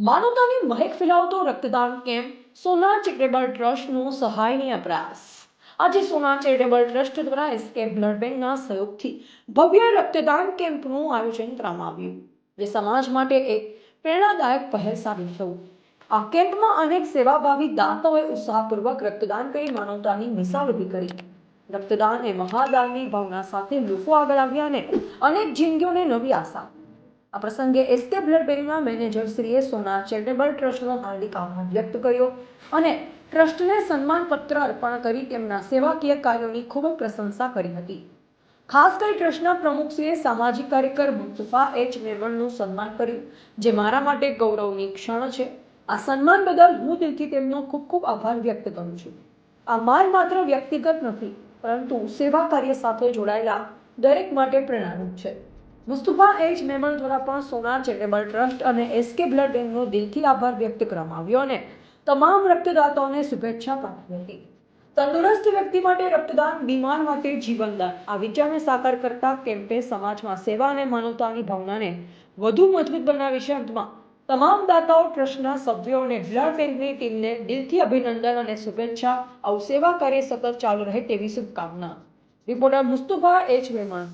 માનવતાની મહેક ફેલાવતો રક્તદાન કેમ્પ સોનાર ચેરિટેબલ ટ્રસ્ટનો સહાયનીય પ્રયાસ। આજે સોનાર ચેરિટેબલ ટ્રસ્ટ દ્વારા એસકે બ્લડ બેંકના સહયોગથી ભવ્ય રક્તદાન કેમ્પનું આયોજન કરવામાં આવ્યું, જે સમાજ માટે એક પ્રેરણાદાયક પહેલ સાબિત થયું। આ કેમ્પમાં અનેક સેવાભાવી દાતાઓએ ઉત્સાહપૂર્વક રક્તદાન કરી માનવતાની મિસાલ ઊભી કરી। રક્તદાન એ મહાદાનની ભાવના સાથે લોકો આગળ આવ્યા અને અનેક જિંદગીઓને નવી આશા। આ પ્રસંગે એસકે બ્લડ બેંકના મેનેજરશ્રીએ સોનાર ચેરિટેબલ ટ્રસ્ટનો હાર્દિક આભાર વ્યક્ત કર્યો અને ટ્રસ્ટને સન્માનપત્ર અર્પણ કરી તેમના સેવાકીય કાર્યોની ખૂબ પ્રશંસા કરી હતી। ખાસ કરી ટ્રસ્ટના પ્રમુખશ્રીએ સામાજિક કાર્યકર મુસ્તફા એચ મેમણનું સન્માન કર્યું, જે મારા માટે ગૌરવની ક્ષણ છે। આ સન્માન બદલ હું દિલથી તેમનો ખૂબ ખૂબ આભાર વ્યક્ત કરું છું। આ માન માત્ર વ્યક્તિગત નથી, પરંતુ સેવા કાર્ય સાથે જોડાયેલા દરેક માટે પ્રેરણારૂપ છે। મુસ્તફા એચ મેમણ દ્વારા પણ સોનાર ચેરિટેબલ ટ્રસ્ટ અને એસકે બ્લડ બેંકનો દિલથી આભાર વ્યક્ત કરવામાં આવ્યો અને તમામ રક્તદાતાઓને શુભેચ્છા પાઠવી હતી। તંદુરસ્ત વ્યક્તિ માટે રક્તદાન, બીમાર માટે જીવનદાન, આ વિચારને સાકાર કરતા કેમ્પે સમાજમાં સેવા અને માનવતાની ભાવનાને વધુ મજબૂત બનાવી છે। અંતમાં તમામ દાતાઓ, ટ્રસ્ટના સભ્યો અને બ્લડ બેંકની ટીમને દિલથી અભિનંદન અને શુભેચ્છા। આવું સેવા કાર્ય સતત ચાલુ રહે તેવી શુભકામના। Reporter Mustafa H Memon.